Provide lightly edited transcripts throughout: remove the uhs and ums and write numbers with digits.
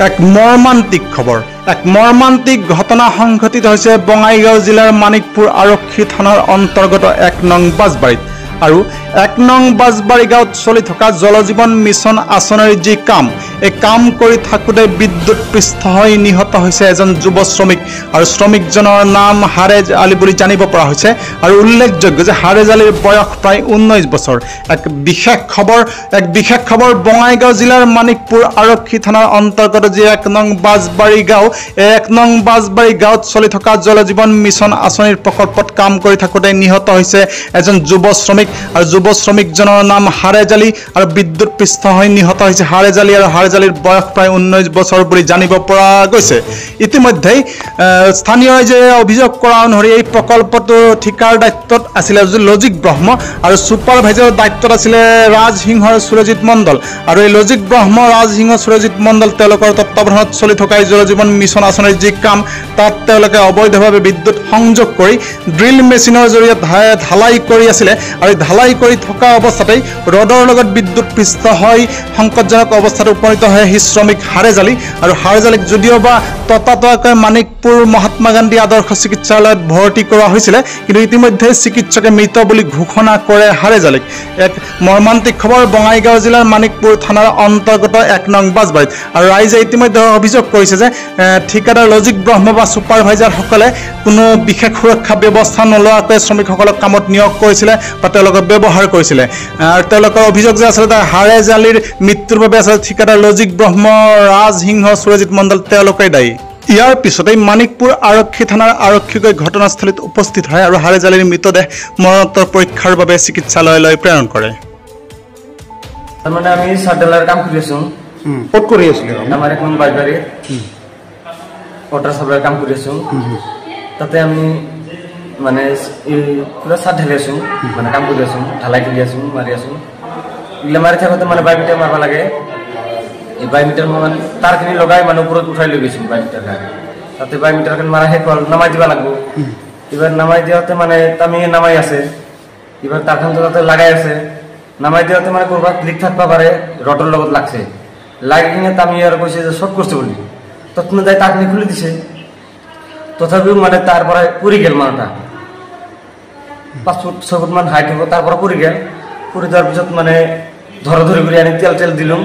এক মৰ্মান্তিক ঘটনা সংঘটিত হৈছে বঙাইগাঁও জিলাৰ মানিকপুৰ আৰক্ষী থানাৰ অন্তৰ্গত ১ নং বাজবাৰীত আৰু ১ নং বাজবাৰী গাঁৱত চলি থকা জল জীৱন মিছন আঁচনিৰ যি এই কাম কৰি থাকোঁতে বিদ্যুৎ পৃষ্ঠ হৈ নিহত হৈছে এজন যুৱ শ্ৰমিক আৰু শ্ৰমিকজনৰ নাম হাৰেজ আলী বুলি জানিব পৰা হৈছে আৰু উল্লেখযোগ্য যে হাৰেজ আলীৰ বয়স প্ৰায় ১৯ বছৰ। এক বিশেষ খবৰ বঙাইগাঁও জিলাৰ মানিকপুৰ আৰক্ষী থানাৰ অন্তৰ্গত যি ১ নং বাজবাৰী গাঁও এই ১ নং বাজবাৰী গাঁৱত চলি থকা জল জীৱন মিছন আঁচনিৰ প্ৰকল্পত কাম কৰি থাকোঁতে নিহত হৈছে এজন যুৱ শ্ৰমিক আৰু যুৱ শ্ৰমিকজনৰ নাম হাৰেজ আলী আৰু বিদ্যুৎ পৃষ্ঠ হৈ নিহত হৈছে হাৰেজ আলী আৰু হাৰেজ আলীৰ বয়স প্ৰায় ১৯ বছৰ বুলি জানিব পৰা গৈছে। ইতিমধ্যে স্থানীয় ৰাইজে অভিযোগ কৰা অনুসৰি এই প্ৰকল্পটো ঠিকাৰ দায়িত্বত আছিল লজিক ব্ৰহ্ম আৰু ছুপাৰভাইজাৰৰ দায়িত্বত আছিল ৰাজসিংহ সুৰজিৎ মণ্ডল আৰু এই লজিক ব্ৰহ্ম ৰাজসিংহ সুৰজিৎ মণ্ডল তেওঁলোকৰ তত্ত্বাৱধানত চলি থকা এই জল জীৱন মিছন আঁচনিৰ যি কাম তাত তেওঁলোকে অবৈধভাৱে বিদ্যুৎ সংযোগ কৰি ড্ৰিল মেচিনৰ জৰিয়তে ঢালাই কৰি আছিলে আৰু ঢালাই কৰি থকা অৱস্থাতেই ৰডৰ লগত বিদ্যুৎ পৃষ্ঠ হৈ সংকটজনক অৱস্থাত উপনীত হয় সেই শ্ৰমিক হাৰেজ আলী আৰু হাৰেজ আলীক যদিও বা ততাতয়াকৈ মানিকপুৰ মহাত্মা গান্ধী আদৰ্শ চিকিৎসালয়ত ভৰ্তি কৰা হৈছিলে কিন্তু ইতিমধ্যে চিকিৎসকে মৃত বুলি ঘোষণা কৰে হাৰেজ আলীক। এক মৰ্মান্তিক খবৰ বঙাইগাঁও জিলাৰ মানিকপুৰ থানাৰ অন্তৰ্গত ১ নং বাজবাৰীত আৰু ৰাইজে ইতিমধ্যে অভিযোগ কৰিছে যে ঠিকাদাৰ লজিক ব্ৰহ্ম বা ছুপাৰভাইজাৰসকলে কোনো বিশেষ সুৰক্ষা ব্যৱস্থা নলোৱাকৈ শ্ৰমিকসকলক কামত নিয়োগ কৰিছিলে বা তেওঁলোকক ব্যৱহাৰ কৰিছিলে আৰু তেওঁলোকৰ অভিযোগ যে আচলতে হাৰেজ আলীৰ মৃত্যুৰ বাবে আচলতে ঠিকাদাৰ লজিক ব্ৰহ্ম ৰাজসিংহ সুৰজিৎ মণ্ডল তেওঁলোকেই দায়ী। ইয়াৰ পিছতেই মানিকপুৰ আৰক্ষী থানাৰ আৰক্ষীগৈ ঘটনাস্থলীত উপস্থিত হয় আৰু হাৰেজ আলীৰ মৃতদেহ মৰণোত্তৰ পৰীক্ষাৰ বাবে চিকিৎসালয়লৈ প্ৰেৰণ কৰে। মানে আমি সাটেলাৰ কাম কৰি আছো। ক'ত কৰি আছিলে? আমাৰ এখন বাজবাৰী ওটাৰ সবেৰ কাম কৰি আছো। তাতে আমি মানে পুৰা সাত ঢালি আছো মানে কাম কৰি আছো ঢালাই কৰি আছো মাৰি আছো ইগলা মাৰি থাকোঁতে মানে বাইমিটাৰ মাৰবা লাগে এই বাইমিটাৰ মানে তাৰখিনি লগাই মানে ওপৰত উঠাই লৈ গৈছো বাইমিটাৰ তাতে বাইমিটাৰখন মাৰা শেষ হ'ল নামাই দিব লাগিব এবার নামাই দিওঁতে মানে তামি নামাই আছে এবার তারখান তাতে লাগাই আছে নামাই দিওঁতে মানে কৰবাত লিক থাকবা পাৰে ৰডৰ লগত লাগছে লাগি কিনে তামি আর কৈছে যে শর্ট করছে বলি তখন যাই তারখানি খুলে দিছে তথাপিও মানে তারপরে পুরি গেল মানুহটা ৫ ফুট ৬ ফুট মান হাইট হব তারপরে পুরি গেল পুরি যাওয়ার পিছত মানে ধরাধরি করে আনি তেল দিলুম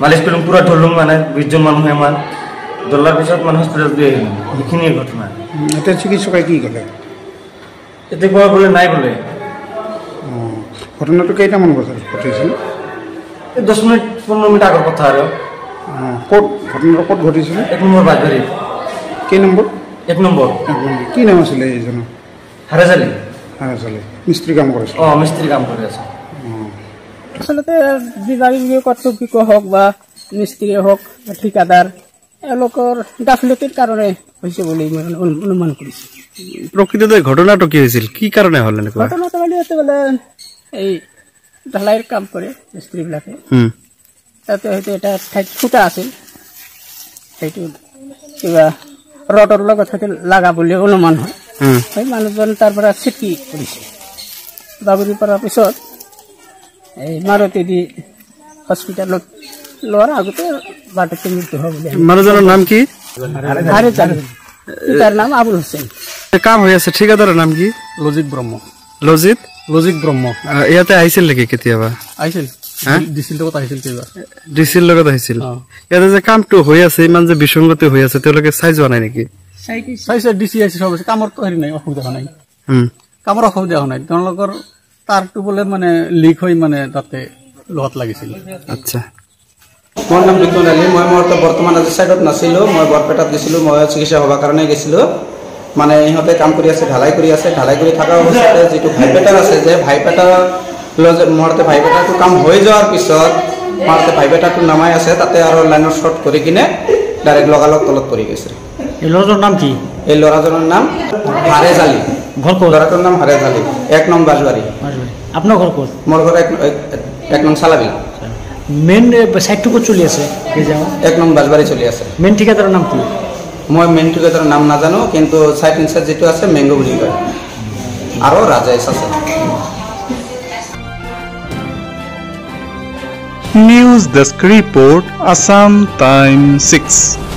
মালিশ করলুম পুরা ধরলুম মানে ২০ জন মানুষ এমান ধরলার পিছত মানে হসপিটাল দিয়ে আহিলুম এইখিনি ঘটনা। এটা চিকিৎসকে কি ক'লে? এতে কোৱা বলে নাই বলে। ঘটনাটো কেইটামান বজাত ঘটিছিল? ১০ মিনিট ১৫ মিনিট আগৰ কথা আৰু। ক'ত ঘটনাটো ক'ত ঘটিছিল? ১ নম্বৰ বাজবাৰী। কেই নম্বৰ? ১ নম্বৰ। কি নাম আছিলে এইজনৰ? হাৰেজ আলী। হাৰেজ আলী মিস্ত্ৰী কাম কৰিছে? মিস্ত্ৰী কাম কৰি আছে। আচলতে বিভাগীয় কৰ্তৃপক্ষ হওক বা মিস্ত্ৰীয়ে হওক বা ঠিকাদাৰ এওঁলোকৰ গাফিলতিৰ কাৰণে হৈছে বুলি মই অনুমান কৰিছোঁ। প্ৰকৃততে ঘটনাটো কি হৈছিল কি কাৰণে হ'ল এনেকুৱা? ঘটনাটো বোলে এই ঢালাইৰ কাম কৰে মিস্ত্ৰীবিলাকে তাতে হয়তো এটা ঠাইত ফুটা আছিল সেইটো কিবা ৰডৰ লগত হয়তো লাগা বুলি অনুমান হয় সেই মানুহজন তাৰ পৰা চিটি কৰিছে বাগৰি পৰাৰ পিছত এই মাৰুতি দি হস্পিটালত লোৱাৰ আগতে বাটতে মৃত্যু হয় বুলি। মানুহজনৰ নাম কি? হাৰেজ আলী। তাৰ নাম আবুল হুছেইন। কাম হৈ আছে ঠিকাদাৰৰ নাম কি? লজিক ব্ৰহ্ম। লজিক ব্ৰহ্ম। ইয়াতে আহিছিল নেকি কেতিয়াবা? আহিছিল ডিচিৰ লগত আহিছিল কেইবাৰ। ডিচিৰ লগত আহিছিল? ইয়াতে যে কামটো হৈ আছে ইমান যে বিসংগতি হৈ আছে তেওঁলোকে চাই যোৱা নাই নেকি? চাইছে ডিচি আহিছে সব আছে কামৰ হেৰি নাই অসুবিধা হোৱা নাই কামৰ অসুবিধা হোৱা নাই তেওঁলোকৰ তাৰটো বলে মানে লিক হৈ মানে তাতে লগত লাগিছিল। আচ্ছা মোৰ নাম বিক্ৰম আলী মই বৰ্তমান আজি সাইডত নাছিলো মই বৰপেটাত গৈছিলো মই চিকিৎসা হবাৰ কাৰণে গৈছিলো মানে ইহঁতে কাম কৰি আছে ঢালাই কৰি থকা অৱস্থাতে যেটো ভাইপেটাৰ আছে যে ভাইপেটাৰ মৰতে ভাইপেটাৰটো কাম হৈ যোৱাৰ পিছত মৰতে ভাইপেটাৰটো নামাই আছে তাতে আৰু লাইনৰ শৰ্ট কৰি কিনে ডাইৰেক্ট লগালগ তলত পৰি গৈছে। এই ল'ৰাজনৰ নাম কি? এই ল'ৰাজনৰ নাম হাৰেজ আলী। ঘৰ ক'ত? ল'ৰাটোৰ নাম হাৰেজ আলী ১ নং বাজবাৰী। আপোনাৰ ঘৰ ক'ত? মোৰ ঘৰ ১ নং চালাবি। মেইন সাইটটো ক'ত চলি আছে? ১ নং বাজবাৰী চলি আছে। মেইন ঠিকাদাৰৰ নাম কি? মই মেইন ঠিকাদাৰৰ নাম নাজানো কিন্তু সাইট ইনচাৰ্জ যেটো আছে মেংগো বুলি কয় আৰু ৰাজেশ আছে। News desk report Assam time 6।